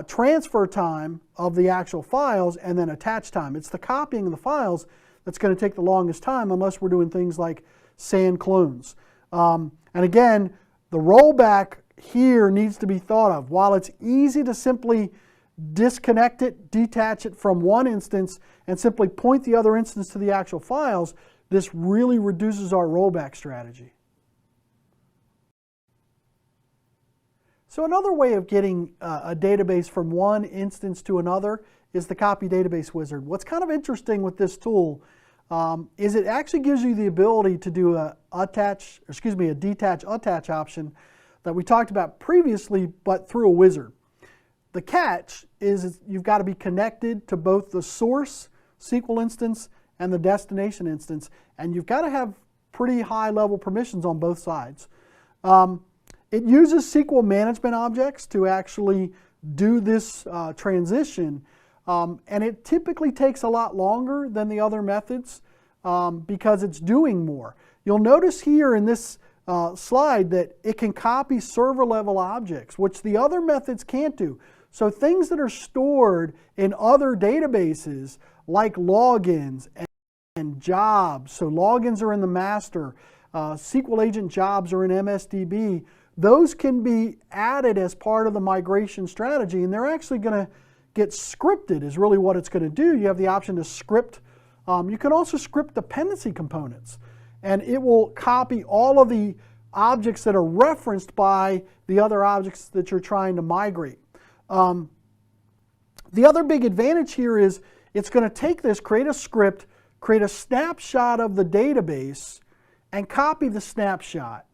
transfer time of the actual files, and then attach time. It's the copying of the files that's going to take the longest time unless we're doing things like SAN clones. And again, the rollback here needs to be thought of. While it's easy to simply disconnect it, detach it from one instance, and simply point the other instance to the actual files, this really reduces our rollback strategy. So another way of getting a database from one instance to another is the Copy Database Wizard. What's kind of interesting with this tool is it actually gives you the ability to do a Detach Attach option that we talked about previously, but through a wizard. The catch is you've got to be connected to both the source SQL instance and the destination instance, and you've got to have pretty high level permissions on both sides. It uses SQL management objects to actually do this transition, and it typically takes a lot longer than the other methods because it's doing more. You'll notice here in this slide that it can copy server level objects, which the other methods can't do. So things that are stored in other databases like logins and jobs, so logins are in the master, SQL agent jobs are in MSDB, those can be added as part of the migration strategy, and they're actually going to get scripted is really what it's going to do. You have the option to script. You can also script dependency components, and it will copy all of the objects that are referenced by the other objects that you're trying to migrate. The other big advantage here is it's going to take this, create a script, create a snapshot of the database, and copy the snapshot.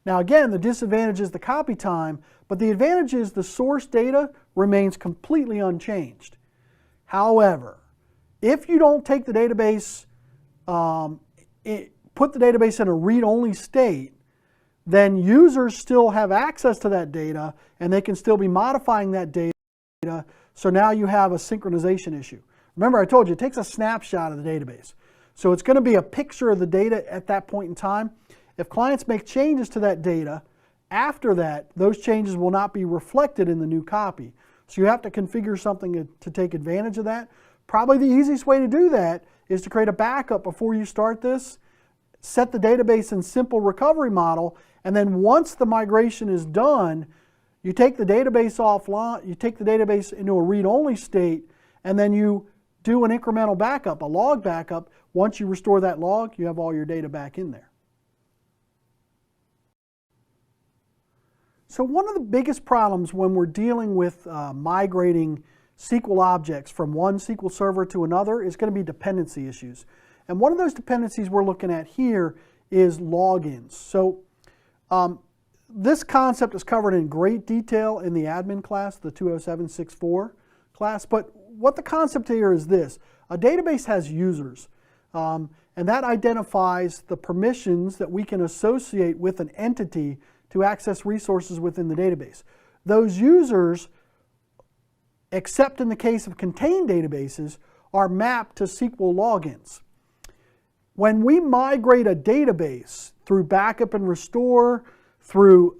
Now again, the disadvantage is the copy time, but the advantage is the source data remains completely unchanged. However, if you don't take the database, put the database in a read-only state, then users still have access to that data and they can still be modifying that data. So now you have a synchronization issue. Remember, I told you it takes a snapshot of the database. So it's going to be a picture of the data at that point in time. If clients make changes to that data, after that, those changes will not be reflected in the new copy. So you have to configure something to take advantage of that. Probably the easiest way to do that is to create a backup before you start this, set the database in simple recovery model, and then once the migration is done, you take the database offline, you take the database into a read-only state, and then you do an incremental backup, a log backup. Once you restore that log, you have all your data back in there. So one of the biggest problems when we're dealing with migrating SQL objects from one SQL server to another is going to be dependency issues. And one of those dependencies we're looking at here is logins. So this concept is covered in great detail in the admin class, the 20764 class. But what the concept here is this. A database has users, and that identifies the permissions that we can associate with an entity to access resources within the database. Those users, except in the case of contained databases, are mapped to SQL logins. When we migrate a database through backup and restore, through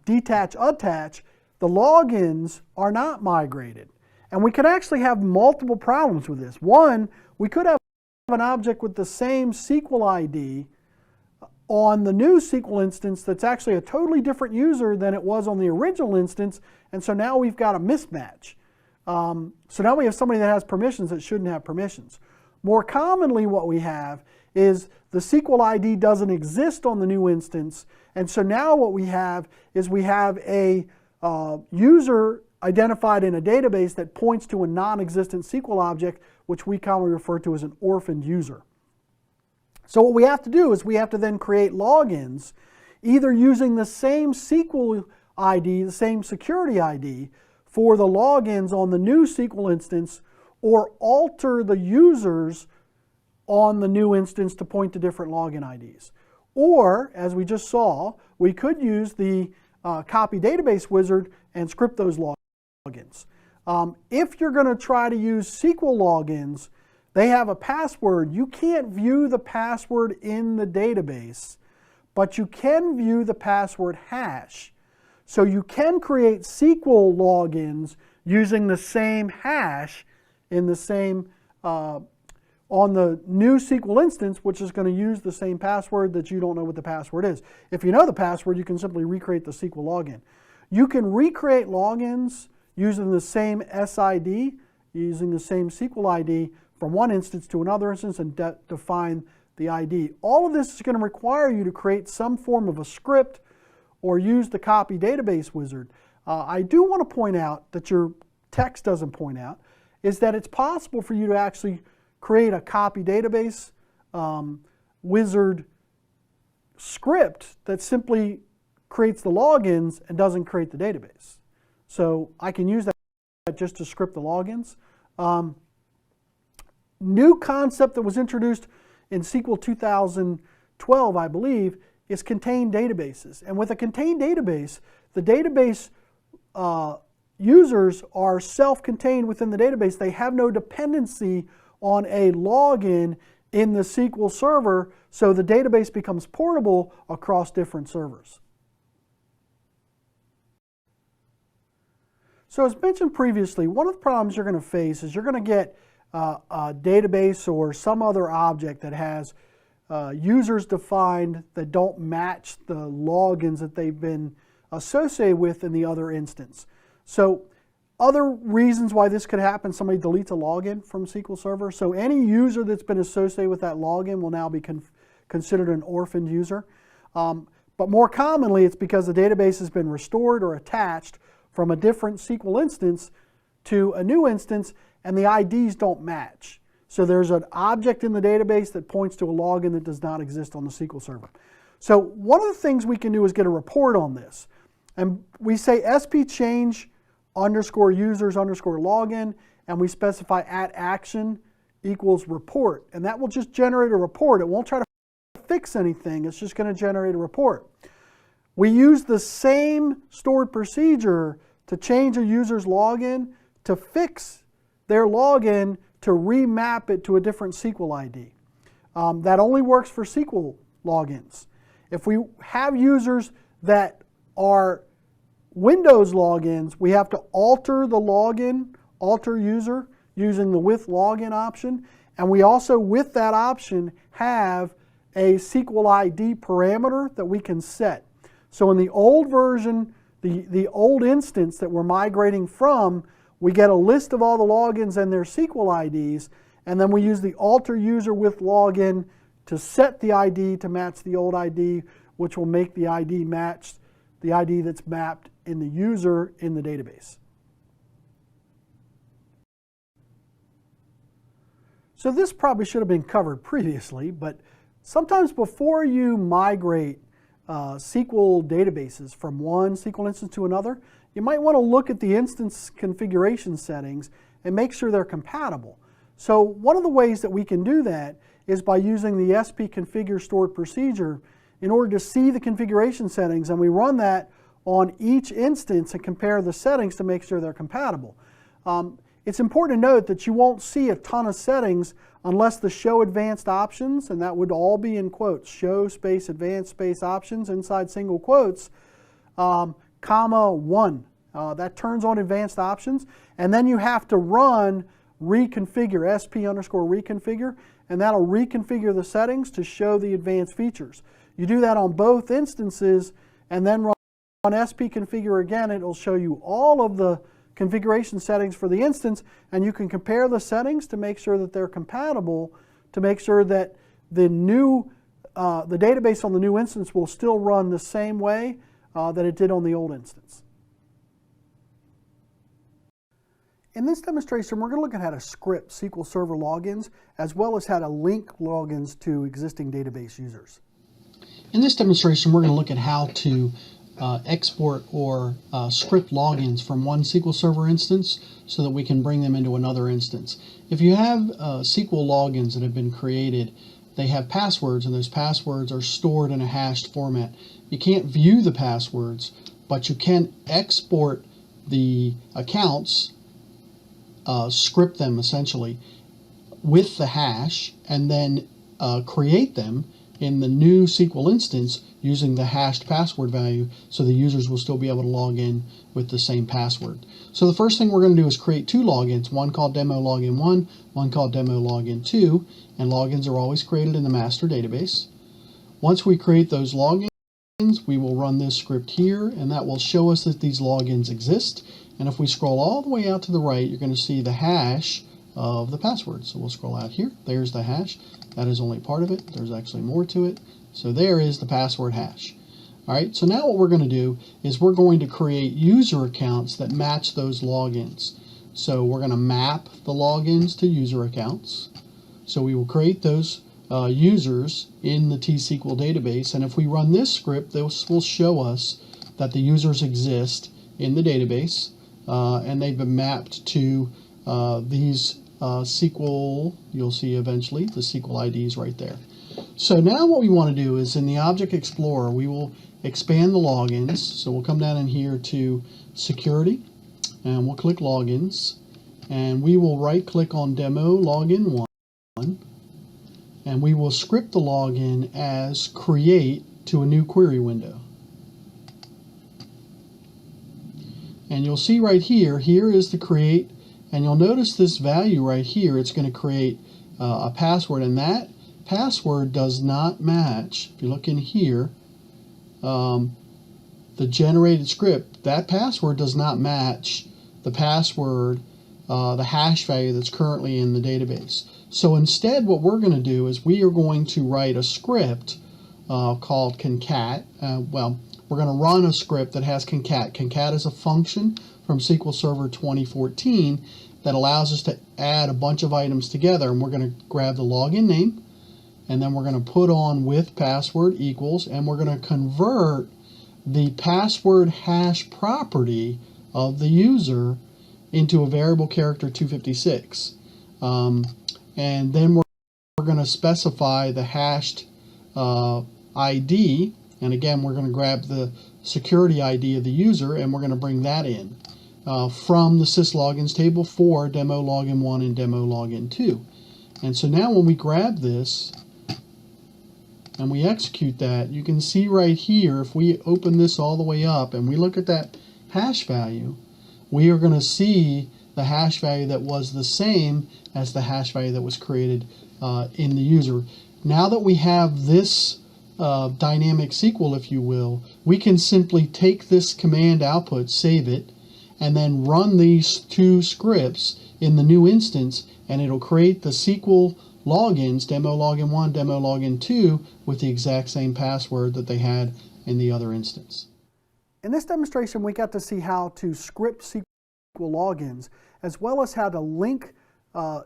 Detach Attach, the logins are not migrated. And we could actually have multiple problems with this. One, we could have an object with the same SQL ID on the new SQL instance that's actually a totally different user than it was on the original instance, and so now we've got a mismatch. So now we have somebody that has permissions that shouldn't have permissions. More commonly what we have is the SQL ID doesn't exist on the new instance, and so now what we have is we have a user identified in a database that points to a non-existent SQL object, which we commonly refer to as an orphaned user. So what we have to do is we have to then create logins, either using the same SQL ID, the same security ID, for the logins on the new SQL instance, or alter the users on the new instance to point to different login IDs. Or, as we just saw, we could use the copy database wizard and script those logins. If you're going to try to use SQL logins, they have a password. You can't view the password in the database, but you can view the password hash. So you can create SQL logins using the same hash in the same, on the new SQL instance, which is going to use the same password that you don't know what the password is. If you know the password, you can simply recreate the SQL login. You can recreate logins using the same SID, using the same SQL ID from one instance to another instance and define the ID. All of this is going to require you to create some form of a script or use the copy database wizard. I do want to point out that your text doesn't point out is that it's possible for you to actually create a copy database wizard script that simply creates the logins and doesn't create the database. So I can use that just to script the logins. New concept that was introduced in SQL 2012, I believe, is contained databases. And with a contained database, the database users are self-contained within the database. They have no dependency on a login in the SQL server, so the database becomes portable across different servers. So as mentioned previously, one of the problems you're going to face is you're going to get a database or some other object that has users defined that don't match the logins that they've been associated with in the other instance. So other reasons why this could happen, somebody deletes a login from SQL Server. So any user that's been associated with that login will now be considered an orphaned user. But more commonly, it's because the database has been restored or attached from a different SQL instance to a new instance, and the IDs don't match. So there's an object in the database that points to a login that does not exist on the SQL Server. So one of the things we can do is get a report on this. And we say SP change underscore users underscore login, and we specify at action equals report. And that will just generate a report. It won't try to fix anything. It's just going to generate a report. We use the same stored procedure to change a user's login, to fix their login, to remap it to a different SQL ID. That only works for SQL logins. If we have users that are Windows logins, we have to alter the login, alter user, using the with login option. And we also, with that option, have a SQL ID parameter that we can set. So in the old version, the old instance that we're migrating from, we get a list of all the logins and their SQL IDs, and then we use the alter user with login to set the ID to match the old ID, which will make the ID match the ID that's mapped in the user in the database. So this probably should have been covered previously, but sometimes before you migrate SQL databases from one SQL instance to another, you might want to look at the instance configuration settings and make sure they're compatible. So one of the ways that we can do that is by using the SP configure stored procedure in order to see the configuration settings, and we run that on each instance and compare the settings to make sure they're compatible. It's important to note that you won't see a ton of settings unless the show advanced options, and that would all be in quotes, show space advanced space options inside single quotes, comma 1. That turns on advanced options, and then you have to run reconfigure, SP underscore reconfigure, and that'll reconfigure the settings to show the advanced features. You do that on both instances, and then run SP configure again. It'll show you all of the configuration settings for the instance, and you can compare the settings to make sure that they're compatible, to make sure that the database on the new instance will still run the same way that it did on the old instance. In this demonstration, we're going to look at how to script SQL Server logins, as well as how to link logins to existing database users. In this demonstration, we're going to look at how to export or script logins from one SQL Server instance so that we can bring them into another instance. If you have SQL logins that have been created, they have passwords, and those passwords are stored in a hashed format. You can't view the passwords, but you can export the accounts, script them essentially with the hash, and then create them in the new SQL instance using the hashed password value, so the users will still be able to log in with the same password. So the first thing we're going to do is create two logins, one called Demo Login 1, one called Demo Login 2, and logins are always created in the master database. Once we create those logins, we will run this script here, and that will show us that these logins exist. And if we scroll all the way out to the right, you're going to see the hash of the password. So we'll scroll out here. There's the hash. That is only part of it. There's actually more to it. So there is the password hash. All right, so now what we're going to do is we're going to create user accounts that match those logins. So we're going to map the logins to user accounts. So we will create those users in the T-SQL database, and if we run this script, this will show us that the users exist in the database, and they've been mapped to these SQL, you'll see eventually, the SQL IDs right there. So now what we want to do is in the Object Explorer, we will expand the logins. So we'll come down in here to Security, and we'll click Logins, and we will right click on Demo Login 1, and we will script the login as Create to a new query window. And you'll see right here, here is the create, and you'll notice this value right here, it's going to create a password, and that password does not match. If you look in here, the generated script, that password does not match the password, the hash value that's currently in the database. So instead what we're going to do is we are going to write a script called concat. We're going to run a script that has concat. Concat is a function from SQL Server 2014 that allows us to add a bunch of items together, and we're going to grab the login name, and then we're going to put on with password equals, and we're going to convert the password hash property of the user into a variable character 256. And then we're going to specify the hashed ID, and again we're going to grab the security ID of the user, and we're going to bring that in from the syslogins table for demo login 1 and demo login 2. And so now when we grab this and we execute that, you can see right here, if we open this all the way up and we look at that hash value, we are going to see the hash value that was the same as the hash value that was created in the user. Now that we have this dynamic SQL, if you will, we can simply take this command output, save it, and then run these two scripts in the new instance, and it'll create the SQL logins, demo login 1, demo login 2, with the exact same password that they had in the other instance. In this demonstration, we got to see how to script SQL logins, as well as how to link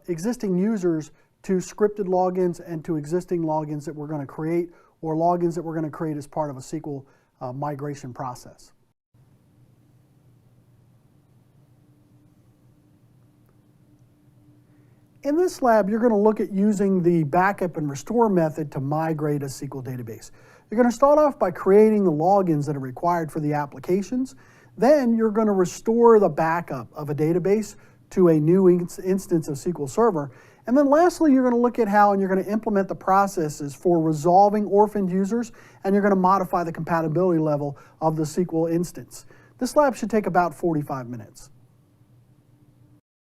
existing users to scripted logins and to existing logins that we're going to create, or logins that we're going to create as part of a SQL migration process. In this lab, you're going to look at using the backup and restore method to migrate a SQL database. You're going to start off by creating the logins that are required for the applications. Then you're going to restore the backup of a database to a new instance of SQL Server. And then lastly, you're going to look at how and you're going to implement the processes for resolving orphaned users, and you're going to modify the compatibility level of the SQL instance. This lab should take about 45 minutes.